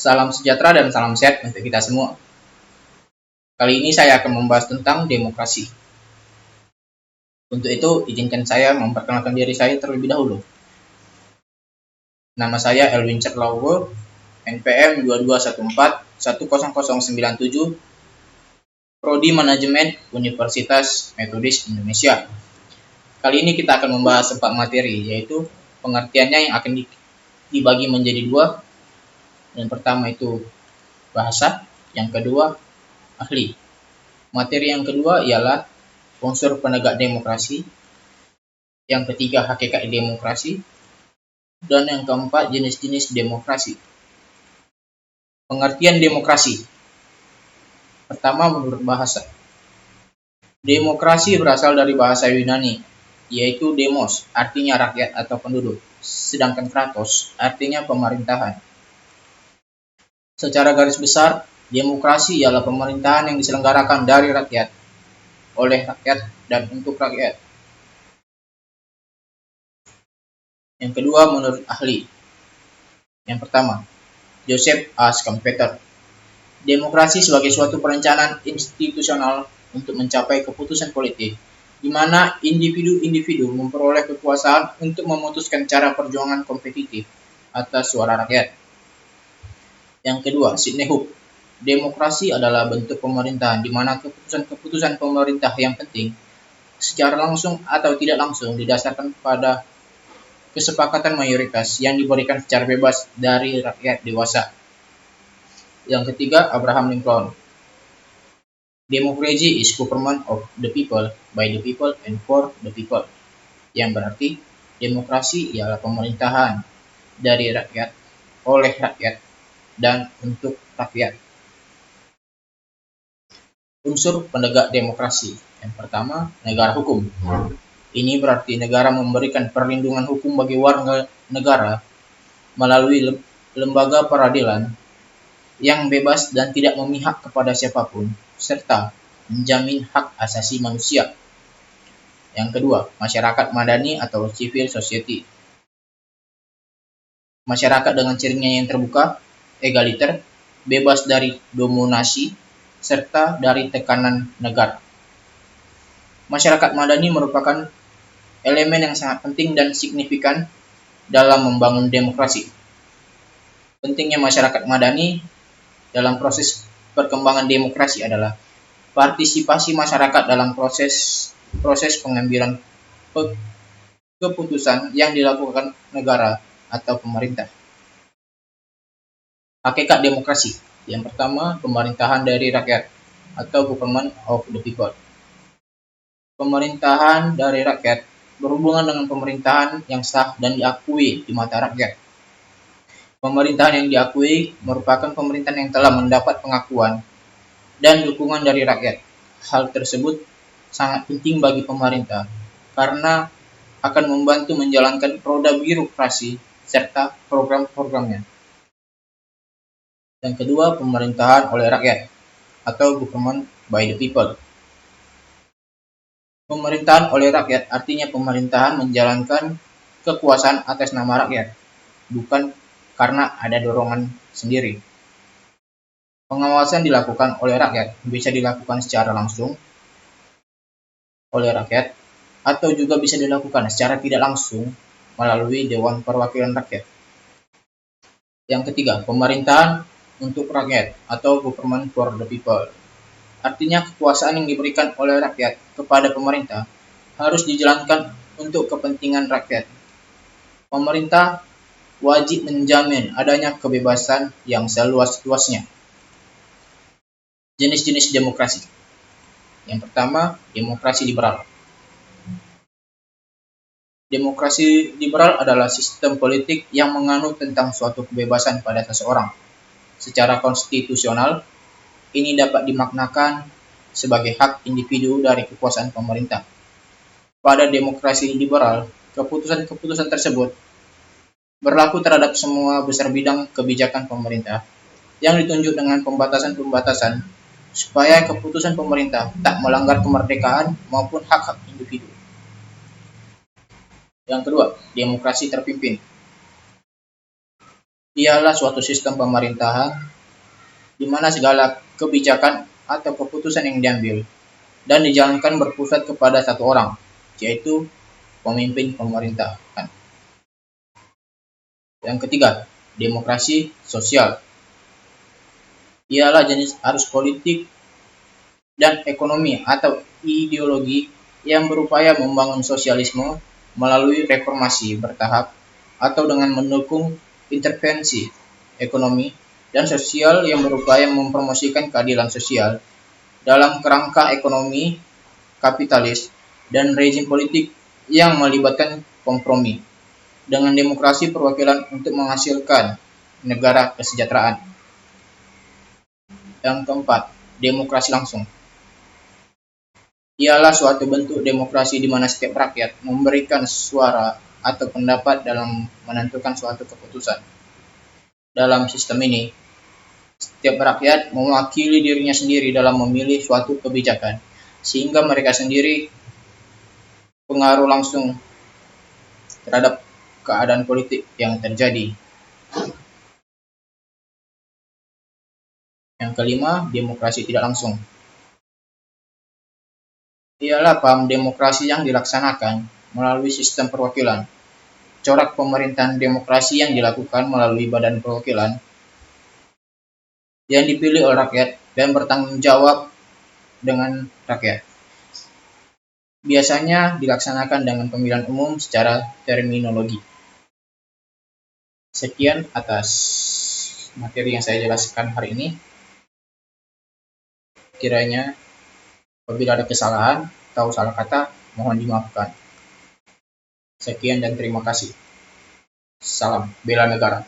Salam sejahtera dan salam sehat untuk kita semua. Kali ini saya akan membahas tentang demokrasi. Untuk itu, izinkan saya memperkenalkan diri saya terlebih dahulu. Nama saya Elwin Cerlaugo, NPM 2214-10097, Prodi Manajemen Universitas Metodis Indonesia. Kali ini kita akan membahas 4 materi, yaitu pengertiannya yang akan dibagi menjadi 2. Yang pertama itu bahasa, yang kedua ahli. Materi yang kedua ialah unsur penegak demokrasi, yang ketiga hakikat demokrasi, dan yang keempat jenis-jenis demokrasi. Pengertian demokrasi. Pertama, menurut bahasa. Demokrasi berasal dari bahasa Yunani, yaitu demos, artinya rakyat atau penduduk, sedangkan kratos, artinya pemerintahan. Secara garis besar, demokrasi ialah pemerintahan yang diselenggarakan dari rakyat, oleh rakyat, dan untuk rakyat. Yang kedua, menurut ahli. Yang pertama, Joseph A. Schumpeter. Demokrasi sebagai suatu perencanaan institusional untuk mencapai keputusan politik, di mana individu-individu memperoleh kekuasaan untuk memutuskan cara perjuangan kompetitif atas suara rakyat. Yang kedua, Sidney Hook. Demokrasi adalah bentuk pemerintahan di mana keputusan-keputusan pemerintah yang penting secara langsung atau tidak langsung didasarkan pada kesepakatan mayoritas yang diberikan secara bebas dari rakyat dewasa. Yang ketiga, Abraham Lincoln. Democracy is government of the people, by the people, and for the people. Yang berarti, demokrasi ialah pemerintahan dari rakyat, oleh rakyat, dan untuk rakyat. Unsur penegak demokrasi. Yang pertama, negara hukum. Ini berarti negara memberikan perlindungan hukum bagi warga negara melalui lembaga peradilan yang bebas dan tidak memihak kepada siapapun, serta menjamin hak asasi manusia. Yang kedua, masyarakat madani atau civil society. Masyarakat dengan cirinya yang terbuka, egaliter, bebas dari dominasi, serta dari tekanan negara. Masyarakat madani merupakan elemen yang sangat penting dan signifikan dalam membangun demokrasi. Pentingnya masyarakat madani dalam proses perkembangan demokrasi adalah partisipasi masyarakat dalam proses pengambilan keputusan yang dilakukan negara atau pemerintah. Hakikat demokrasi. Yang pertama, pemerintahan dari rakyat atau government of the people. Pemerintahan dari rakyat berhubungan dengan pemerintahan yang sah dan diakui di mata rakyat. Pemerintahan yang diakui merupakan pemerintahan yang telah mendapat pengakuan dan dukungan dari rakyat. Hal tersebut sangat penting bagi pemerintah karena akan membantu menjalankan roda birokrasi serta program-programnya. Yang kedua, pemerintahan oleh rakyat atau government by the people. Pemerintahan oleh rakyat artinya pemerintahan menjalankan kekuasaan atas nama rakyat, bukan karena ada dorongan sendiri. Pengawasan dilakukan oleh rakyat, bisa dilakukan secara langsung oleh rakyat, atau juga bisa dilakukan secara tidak langsung melalui Dewan Perwakilan Rakyat. Yang ketiga, pemerintahan untuk rakyat atau government for the people. Artinya kekuasaan yang diberikan oleh rakyat kepada pemerintah harus dijalankan untuk kepentingan rakyat. Pemerintah wajib menjamin adanya kebebasan yang seluas-luasnya. Jenis-jenis demokrasi. Yang pertama, demokrasi liberal. Demokrasi liberal adalah sistem politik yang menganut tentang suatu kebebasan pada seseorang. Secara konstitusional, ini dapat dimaknakan sebagai hak individu dari kekuasaan pemerintah. Pada demokrasi liberal, keputusan-keputusan tersebut berlaku terhadap semua besar bidang kebijakan pemerintah yang ditunjuk dengan pembatasan-pembatasan supaya keputusan pemerintah tak melanggar kemerdekaan maupun hak-hak individu. Yang kedua, demokrasi terpimpin. Ialah suatu sistem pemerintahan di mana segala kebijakan atau keputusan yang diambil dan dijalankan berpusat kepada satu orang, yaitu pemimpin pemerintahan. Yang ketiga, demokrasi sosial. Ialah jenis arus politik dan ekonomi atau ideologi yang berupaya membangun sosialisme melalui reformasi bertahap atau dengan mendukung intervensi ekonomi dan sosial yang berupaya mempromosikan keadilan sosial dalam kerangka ekonomi kapitalis dan rezim politik yang melibatkan kompromi dengan demokrasi perwakilan untuk menghasilkan negara kesejahteraan. Yang keempat, demokrasi langsung. Ialah suatu bentuk demokrasi di mana setiap rakyat memberikan suara atau pendapat dalam menentukan suatu keputusan. Dalam sistem ini, setiap rakyat mewakili dirinya sendiri dalam memilih suatu kebijakan, sehingga mereka sendiri pengaruh langsung terhadap keadaan politik yang terjadi. Yang kelima, demokrasi tidak langsung. Ialah paham demokrasi yang dilaksanakan melalui sistem perwakilan. Corak pemerintahan demokrasi yang dilakukan melalui badan perwakilan yang dipilih oleh rakyat dan bertanggung jawab dengan rakyat. Biasanya dilaksanakan dengan pemilihan umum secara terminologi. Sekian atas materi yang saya jelaskan hari ini. Kiranya apabila ada kesalahan atau salah kata, mohon dimaafkan. Sekian dan terima kasih. Salam bela negara.